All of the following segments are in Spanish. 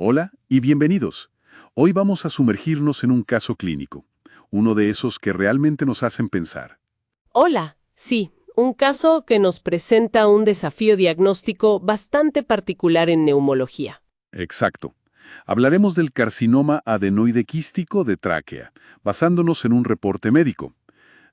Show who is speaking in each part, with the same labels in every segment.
Speaker 1: Hola y bienvenidos. Hoy vamos a sumergirnos en un caso clínico, uno de esos que realmente nos hacen pensar.
Speaker 2: Hola, sí, un caso que nos presenta un desafío diagnóstico bastante particular en neumología.
Speaker 1: Exacto. Hablaremos del carcinoma adenoide quístico de tráquea, basándonos en un reporte médico.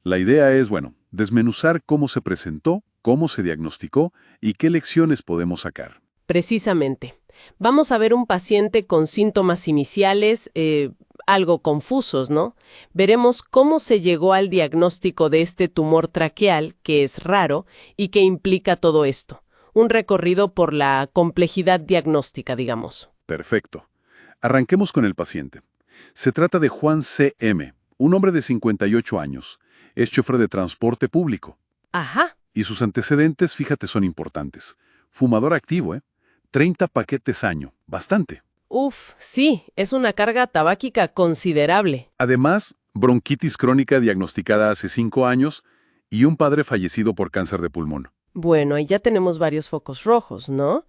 Speaker 1: La idea es, desmenuzar cómo se presentó, cómo se diagnosticó y qué lecciones podemos sacar.
Speaker 2: Precisamente. Vamos a ver un paciente con síntomas iniciales, algo confusos, ¿no? Veremos cómo se llegó al diagnóstico de este tumor traqueal, que es raro y que implica todo esto. Un recorrido por la complejidad diagnóstica, digamos.
Speaker 1: Perfecto. Arranquemos con el paciente. Se trata de Juan C.M., un hombre de 58 años. Es chofer de transporte público.
Speaker 2: Ajá.
Speaker 1: Y sus antecedentes, fíjate, son importantes. Fumador activo, 30 paquetes año. Bastante.
Speaker 2: Uf, sí, es una carga tabáquica considerable.
Speaker 1: Además, bronquitis crónica diagnosticada hace 5 años y un padre fallecido por cáncer de pulmón.
Speaker 2: Bueno, ahí ya tenemos varios focos rojos, ¿no?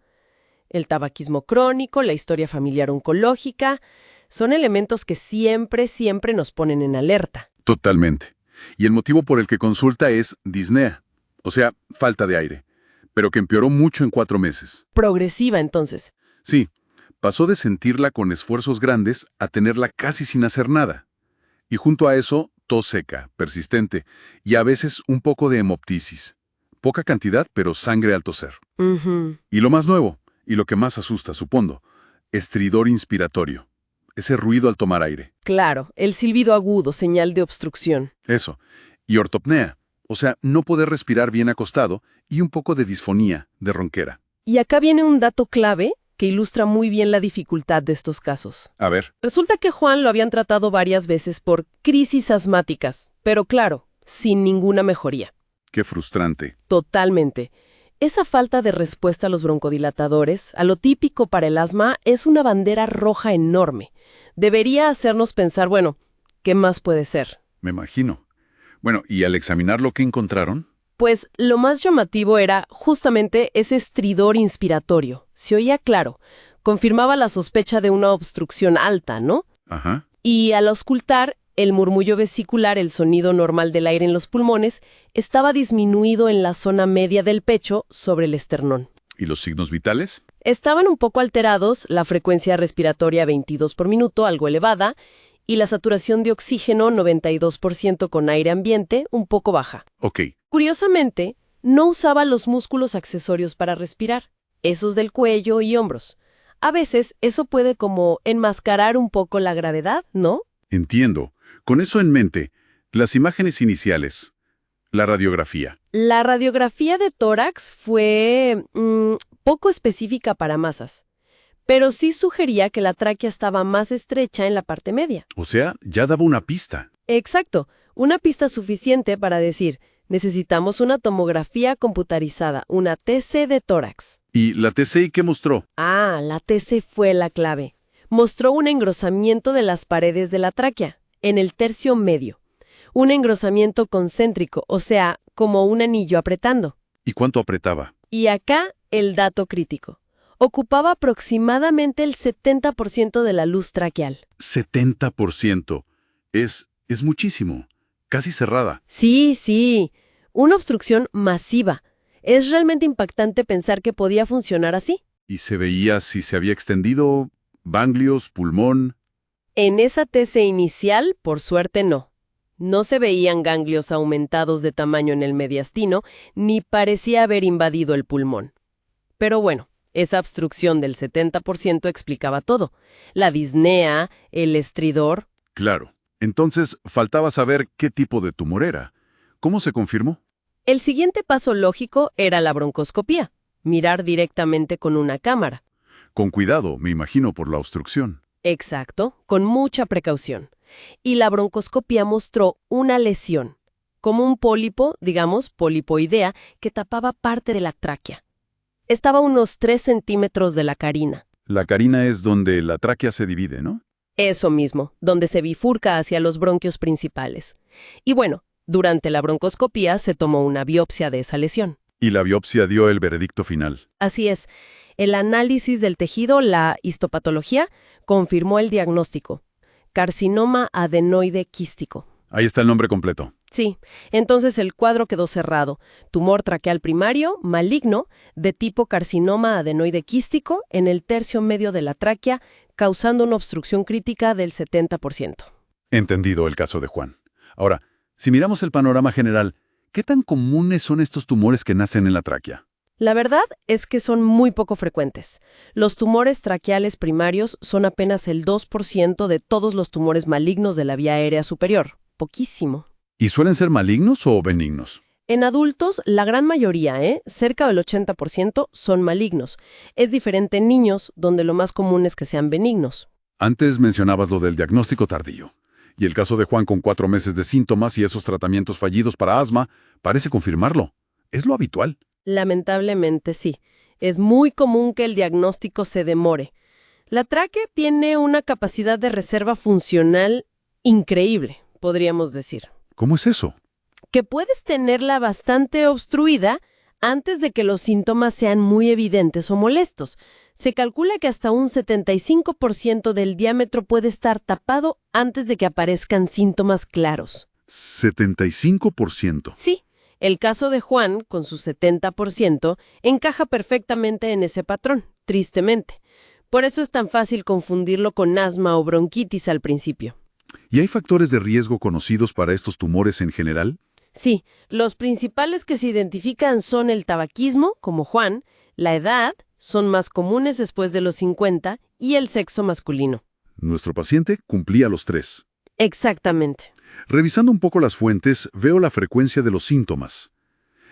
Speaker 2: El tabaquismo crónico, la historia familiar oncológica, son elementos que siempre nos ponen en alerta.
Speaker 1: Totalmente. Y el motivo por el que consulta es disnea, o sea, falta de aire, pero que empeoró mucho en 4 meses.
Speaker 2: Progresiva, entonces.
Speaker 1: Sí, pasó de sentirla con esfuerzos grandes a tenerla casi sin hacer nada. Y junto a eso, tos seca, persistente, y a veces un poco de hemoptisis. Poca cantidad, pero sangre al toser.
Speaker 2: Ujú.
Speaker 1: Y lo más nuevo, y lo que más asusta, supongo, estridor inspiratorio. Ese ruido al tomar aire.
Speaker 2: Claro, el silbido agudo, señal de obstrucción.
Speaker 1: Eso. Y ortopnea, o sea, no poder respirar bien acostado y un poco de disfonía, de ronquera.
Speaker 2: Y acá viene un dato clave que ilustra muy bien la dificultad de estos casos.
Speaker 1: A ver,
Speaker 2: Resulta que Juan lo habían tratado varias veces por crisis asmáticas, pero claro, sin ninguna mejoría.
Speaker 1: qué frustrante.
Speaker 2: Totalmente. Esa falta de respuesta a los broncodilatadores, a lo típico para el asma, es una bandera roja enorme. Debería hacernos pensar, bueno, ¿qué más puede ser?
Speaker 1: Me imagino. Bueno, y al examinar lo que encontraron,
Speaker 2: Pues lo más llamativo era justamente ese estridor inspiratorio. Se oía claro. Confirmaba la sospecha de una obstrucción alta, ¿no?
Speaker 1: ajá,
Speaker 2: Y al auscultar, el murmullo vesicular, el sonido normal del aire en los pulmones, estaba disminuido en la zona media del pecho sobre el esternón.
Speaker 1: ¿y los signos vitales?
Speaker 2: Estaban un poco alterados, la frecuencia respiratoria 22 por minuto, algo elevada, y la saturación de oxígeno 92% con aire ambiente, un poco baja.
Speaker 1: Ok,
Speaker 2: Curiosamente, no usaba los músculos accesorios para respirar, esos del cuello y hombros. A veces eso puede como enmascarar un poco la gravedad, ¿no?
Speaker 1: entiendo. Con eso en mente, las imágenes iniciales, la radiografía.
Speaker 2: La radiografía de tórax fue poco específica para masas, pero sí sugería que la tráquea estaba más estrecha en la parte media.
Speaker 1: O sea, ya daba una pista.
Speaker 2: Exacto, una pista suficiente para decir, necesitamos una tomografía computarizada, una TC de tórax.
Speaker 1: ¿Y la TCI qué mostró?
Speaker 2: Ah, la TC fue la clave. Mostró un engrosamiento de las paredes de la tráquea, en el tercio medio. Un engrosamiento concéntrico, o sea, como un anillo apretando.
Speaker 1: ¿Y cuánto apretaba?
Speaker 2: Y acá el dato crítico. Ocupaba aproximadamente el 70% de la luz traqueal.
Speaker 1: 70%. Es muchísimo. Casi cerrada.
Speaker 2: Sí, una obstrucción masiva. Es realmente impactante pensar que podía funcionar así.
Speaker 1: ¿Y se veía si se había extendido ganglios, pulmón?
Speaker 2: En esa TC inicial, por suerte no. No se veían ganglios aumentados de tamaño en el mediastino, ni parecía haber invadido el pulmón. Pero bueno, esa obstrucción del 70% explicaba todo. La disnea, el estridor.
Speaker 1: Claro. Entonces, faltaba saber qué tipo de tumor era. ¿Cómo se confirmó?
Speaker 2: El siguiente paso lógico era la broncoscopía, mirar directamente con una cámara.
Speaker 1: Con cuidado, me imagino, por la obstrucción.
Speaker 2: Exacto, con mucha precaución. Y la broncoscopía mostró una lesión, como un pólipo, digamos, polipoidea, que tapaba parte de la tráquea. Estaba a unos 3 centímetros de la carina.
Speaker 1: La carina es donde la tráquea se divide, ¿no?
Speaker 2: Eso mismo, donde se bifurca hacia los bronquios principales. Y bueno, durante la broncoscopía se tomó una biopsia de esa lesión.
Speaker 1: Y la biopsia dio el veredicto final.
Speaker 2: Así es, El análisis del tejido, la histopatología, confirmó el diagnóstico. Carcinoma adenoide quístico.
Speaker 1: Ahí está el nombre completo.
Speaker 2: Sí, entonces el cuadro quedó cerrado. Tumor traqueal primario, maligno, de tipo carcinoma adenoide quístico en el tercio medio de la tráquea, causando una obstrucción crítica del 70%.
Speaker 1: Entendido el caso de Juan. Ahora, si miramos el panorama general, ¿qué tan comunes son estos tumores que nacen en la tráquea?
Speaker 2: La verdad es que son muy poco frecuentes. Los tumores traqueales primarios son apenas el 2% de todos los tumores malignos de la vía aérea superior. Poquísimo.
Speaker 1: ¿Y suelen ser malignos o benignos?
Speaker 2: En adultos, la gran mayoría, cerca del 80%, son malignos. Es diferente en niños, donde lo más común es que sean benignos.
Speaker 1: Antes mencionabas lo del diagnóstico tardío. Y el caso de Juan con 4 meses de síntomas y esos tratamientos fallidos para asma parece confirmarlo. ¿Es lo habitual?
Speaker 2: Lamentablemente sí. Es muy común que el diagnóstico se demore. La tráquea tiene una capacidad de reserva funcional increíble, podríamos decir.
Speaker 1: ¿Cómo es eso?
Speaker 2: Que puedes tenerla bastante obstruida antes de que los síntomas sean muy evidentes o molestos. Se calcula que hasta un 75% del diámetro puede estar tapado antes de que aparezcan síntomas claros.
Speaker 1: 75%.
Speaker 2: Sí, el caso de Juan, con su 70%, encaja perfectamente en ese patrón, tristemente. Por eso es tan fácil confundirlo con asma o bronquitis al principio.
Speaker 1: ¿Y hay factores de riesgo conocidos para estos tumores en general?
Speaker 2: Sí, los principales que se identifican son el tabaquismo, como Juan, la edad, son más comunes después de los 50, y el sexo masculino.
Speaker 1: Nuestro paciente cumplía los 3.
Speaker 2: Exactamente.
Speaker 1: Revisando un poco las fuentes, veo la frecuencia de los síntomas.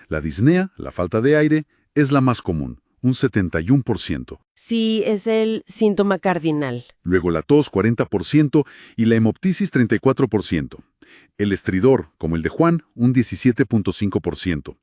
Speaker 1: La disnea, la falta de aire, es la más común, un 71%.
Speaker 2: Sí, es el síntoma cardinal.
Speaker 1: Luego la tos, 40%, y la hemoptisis, 34%. El estridor, como el de Juan, un 17.5%.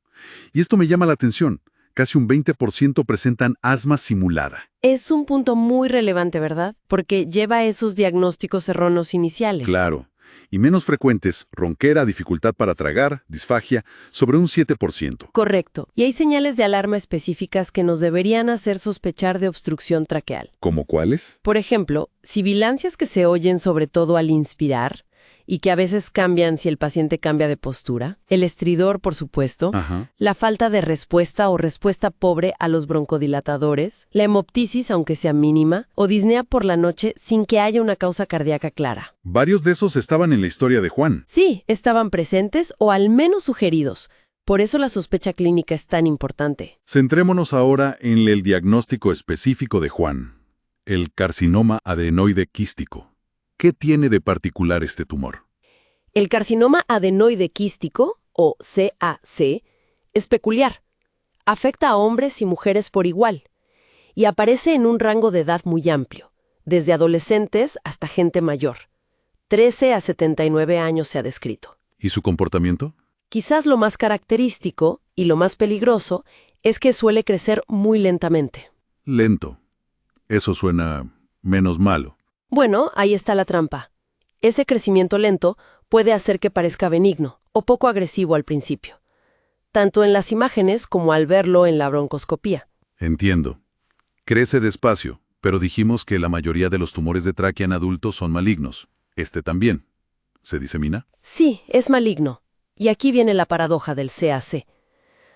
Speaker 1: Y esto me llama la atención. Casi un 20% presentan asma simulada.
Speaker 2: Es un punto muy relevante, ¿verdad? Porque lleva a esos diagnósticos erróneos iniciales.
Speaker 1: Claro. Y menos frecuentes, ronquera, dificultad para tragar, disfagia, sobre un 7%.
Speaker 2: Correcto. Y hay señales de alarma específicas que nos deberían hacer sospechar de obstrucción traqueal.
Speaker 1: ¿Cómo cuáles?
Speaker 2: Por ejemplo, sibilancias que se oyen sobre todo al inspirar y que a veces cambian si el paciente cambia de postura, el estridor, por supuesto, la falta de respuesta o respuesta pobre a los broncodilatadores, la hemoptisis, aunque sea mínima, o disnea por la noche sin que haya una causa cardíaca clara.
Speaker 1: Varios de esos estaban en la historia de Juan.
Speaker 2: Sí, estaban presentes o al menos sugeridos. Por eso la sospecha clínica es tan importante.
Speaker 1: Centrémonos ahora en el diagnóstico específico de Juan, el carcinoma adenoide quístico. ¿Qué tiene de particular este tumor?
Speaker 2: El carcinoma adenoide quístico, o CAC, es peculiar. Afecta a hombres y mujeres por igual y aparece en un rango de edad muy amplio, desde adolescentes hasta gente mayor. 13 a 79 años se ha descrito.
Speaker 1: ¿Y su comportamiento?
Speaker 2: Quizás lo más característico y lo más peligroso es que suele crecer muy lentamente.
Speaker 1: Lento. Eso suena menos malo.
Speaker 2: Bueno, ahí está la trampa. Ese crecimiento lento puede hacer que parezca benigno o poco agresivo al principio, tanto en las imágenes como al verlo en la broncoscopía.
Speaker 1: Entiendo. Crece despacio, pero dijimos que la mayoría de los tumores de tráquea en adultos son malignos. ¿Este también? ¿Se disemina?
Speaker 2: Sí, es maligno. Y aquí viene la paradoja del CAC.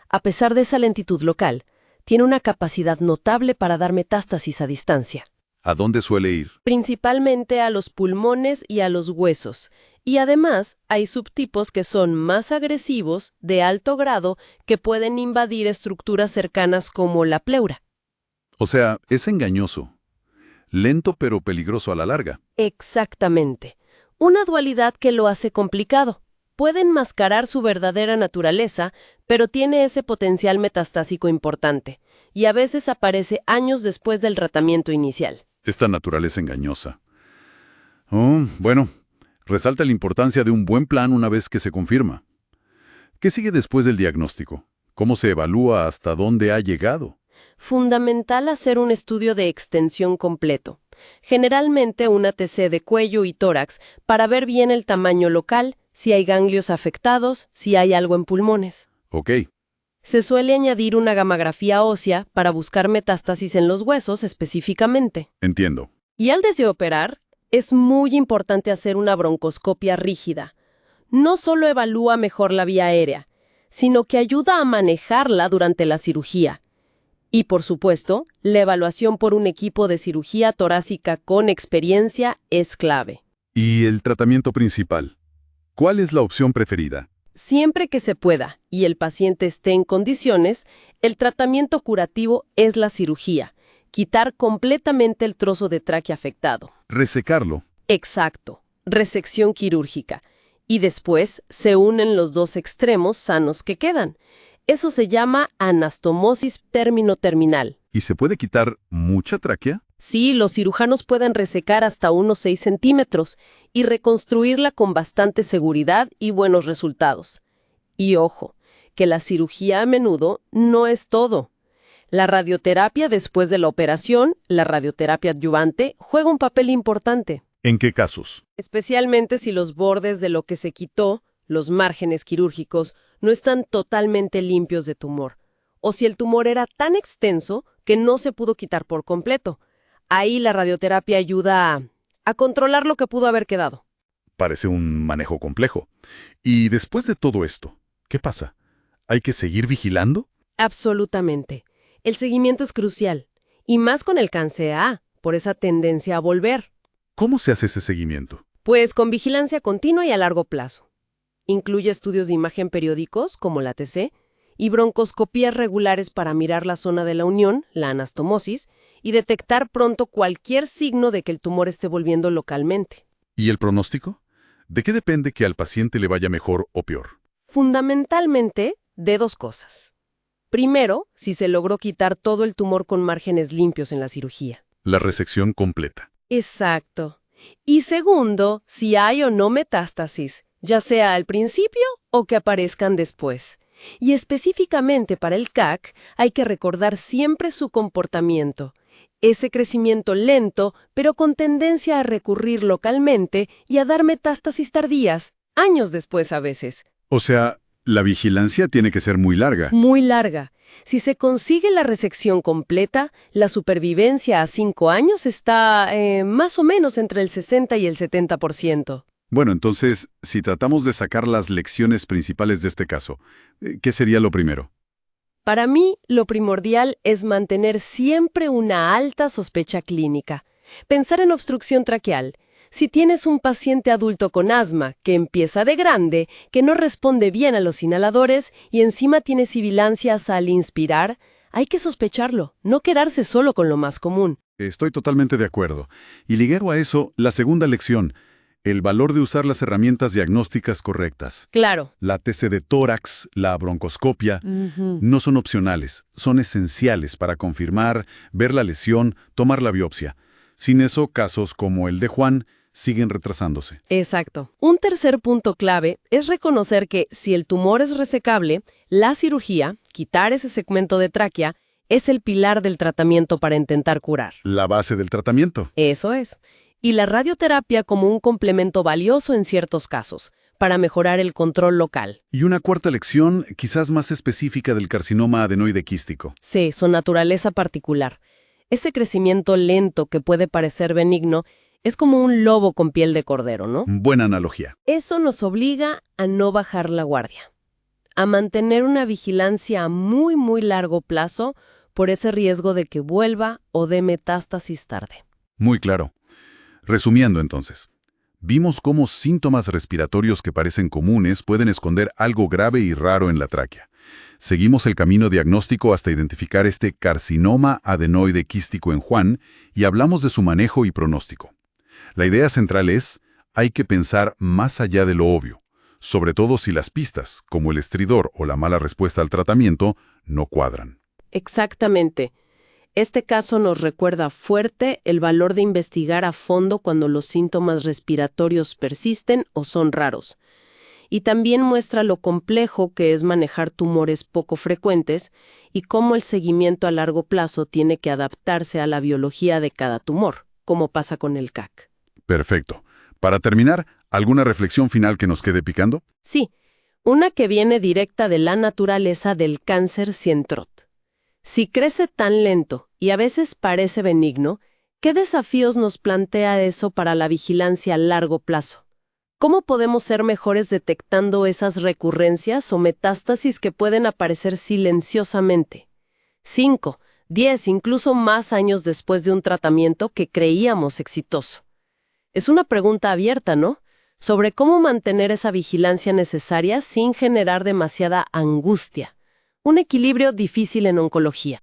Speaker 2: A pesar de esa lentitud local, tiene una capacidad notable para dar metástasis a distancia.
Speaker 1: ¿A dónde suele ir?
Speaker 2: Principalmente a los pulmones y a los huesos. Y además, hay subtipos que son más agresivos, de alto grado, que pueden invadir estructuras cercanas como la pleura.
Speaker 1: O sea, es engañoso. Lento pero peligroso a la larga.
Speaker 2: Exactamente. Una dualidad que lo hace complicado. Puede enmascarar su verdadera naturaleza, pero tiene ese potencial metastásico importante, y a veces aparece años después del tratamiento inicial.
Speaker 1: Esta naturaleza engañosa. Bueno, resalta la importancia de un buen plan una vez que se confirma. ¿Qué sigue después del diagnóstico? ¿Cómo se evalúa hasta dónde ha llegado?
Speaker 2: Fundamental hacer un estudio de extensión completo. Generalmente un ATC de cuello y tórax para ver bien el tamaño local, si hay ganglios afectados, si hay algo en pulmones.
Speaker 1: Ok.
Speaker 2: Se suele añadir una gamografía ósea para buscar metástasis en los huesos específicamente.
Speaker 1: Entiendo.
Speaker 2: Y antes de operar, es muy importante hacer una broncoscopia rígida. No solo evalúa mejor la vía aérea, sino que ayuda a manejarla durante la cirugía. Y, por supuesto, la evaluación por un equipo de cirugía torácica con experiencia es clave.
Speaker 1: ¿Y el tratamiento principal? ¿Cuál es la opción preferida?
Speaker 2: Siempre que se pueda y el paciente esté en condiciones, el tratamiento curativo es la cirugía, quitar completamente el trozo de tráquea afectado.
Speaker 1: Resecarlo.
Speaker 2: Exacto, resección quirúrgica. Y después se unen los dos extremos sanos que quedan. Eso se llama anastomosis término-terminal.
Speaker 1: ¿Y se puede quitar mucha tráquea?
Speaker 2: Sí, los cirujanos pueden resecar hasta unos 6 centímetros y reconstruirla con bastante seguridad y buenos resultados. Y ojo, que la cirugía a menudo no es todo. La radioterapia después de la operación, la radioterapia adyuvante, juega un papel importante.
Speaker 1: ¿En qué casos?
Speaker 2: Especialmente si los bordes de lo que se quitó, los márgenes quirúrgicos, no están totalmente limpios de tumor. O si el tumor era tan extenso que no se pudo quitar por completo. Ahí la radioterapia ayuda a controlar lo que pudo haber quedado.
Speaker 1: Parece un manejo complejo. Y después de todo esto, ¿qué pasa? ¿Hay que seguir vigilando?
Speaker 2: Absolutamente. El seguimiento es crucial. Y más con el cáncer A, por esa tendencia a volver.
Speaker 1: ¿Cómo se hace ese seguimiento?
Speaker 2: Pues con vigilancia continua y a largo plazo. Incluye estudios de imagen periódicos, como la TC, y broncoscopías regulares para mirar la zona de la unión, la anastomosis, y detectar pronto cualquier signo de que el tumor esté volviendo localmente.
Speaker 1: ¿Y el pronóstico? ¿De qué depende que al paciente le vaya mejor o peor?
Speaker 2: Fundamentalmente, de dos cosas. Primero, si se logró quitar todo el tumor con márgenes limpios en la cirugía.
Speaker 1: La resección completa.
Speaker 2: Exacto. Y segundo, si hay o no metástasis, ya sea al principio o que aparezcan después. Y específicamente para el CAC, hay que recordar siempre su comportamiento. Ese crecimiento lento, pero con tendencia a recurrir localmente y a dar metástasis tardías, años después a veces.
Speaker 1: O sea, la vigilancia tiene que ser muy larga.
Speaker 2: Muy larga. Si se consigue la resección completa, la supervivencia a 5 años está más o menos entre el 60 y el 70%.
Speaker 1: Bueno, entonces, si tratamos de sacar las lecciones principales de este caso, ¿qué sería lo primero?
Speaker 2: Para mí, lo primordial es mantener siempre una alta sospecha clínica. Pensar en obstrucción traqueal. Si tienes un paciente adulto con asma que empieza de grande, que no responde bien a los inhaladores y encima tiene sibilancias al inspirar, hay que sospecharlo, no quedarse solo con lo más común.
Speaker 1: Estoy totalmente de acuerdo. Y ligado a eso, la segunda lección, el valor de usar las herramientas diagnósticas correctas.
Speaker 2: Claro.
Speaker 1: La TC de tórax, la broncoscopia, no son opcionales, son esenciales para confirmar, ver la lesión, tomar la biopsia. Sin eso, casos como el de Juan siguen retrasándose.
Speaker 2: Exacto. Un tercer punto clave es reconocer que si el tumor es resecable, la cirugía, quitar ese segmento de tráquea, es el pilar del tratamiento para intentar curar.
Speaker 1: La base del tratamiento.
Speaker 2: Eso es. Y la radioterapia como un complemento valioso en ciertos casos, para mejorar el control local.
Speaker 1: Y una cuarta lección, quizás más específica del carcinoma adenoide quístico.
Speaker 2: Sí, su naturaleza particular. Ese crecimiento lento que puede parecer benigno es como un lobo con piel de cordero, ¿no?
Speaker 1: Buena analogía.
Speaker 2: Eso nos obliga a no bajar la guardia, a mantener una vigilancia a muy, muy largo plazo por ese riesgo de que vuelva o dé metástasis tarde.
Speaker 1: Muy claro. Resumiendo entonces, vimos cómo síntomas respiratorios que parecen comunes pueden esconder algo grave y raro en la tráquea. Seguimos el camino diagnóstico hasta identificar este carcinoma adenoide quístico en Juan y hablamos de su manejo y pronóstico. La idea central es, hay que pensar más allá de lo obvio, sobre todo si las pistas, como el estridor o la mala respuesta al tratamiento, no cuadran.
Speaker 2: Exactamente. Este caso nos recuerda fuerte el valor de investigar a fondo cuando los síntomas respiratorios persisten o son raros. Y también muestra lo complejo que es manejar tumores poco frecuentes y cómo el seguimiento a largo plazo tiene que adaptarse a la biología de cada tumor, como pasa con el CAC.
Speaker 1: Perfecto. Para terminar, ¿alguna reflexión final que nos quede picando?
Speaker 2: Sí. Una que viene directa de la naturaleza del cáncer Cientrot. Si crece tan lento y a veces parece benigno, ¿qué desafíos nos plantea eso para la vigilancia a largo plazo? ¿Cómo podemos ser mejores detectando esas recurrencias o metástasis que pueden aparecer silenciosamente? 5, 10, incluso más años después de un tratamiento que creíamos exitoso. Es una pregunta abierta, ¿no? Sobre cómo mantener esa vigilancia necesaria sin generar demasiada angustia. Un equilibrio difícil en oncología.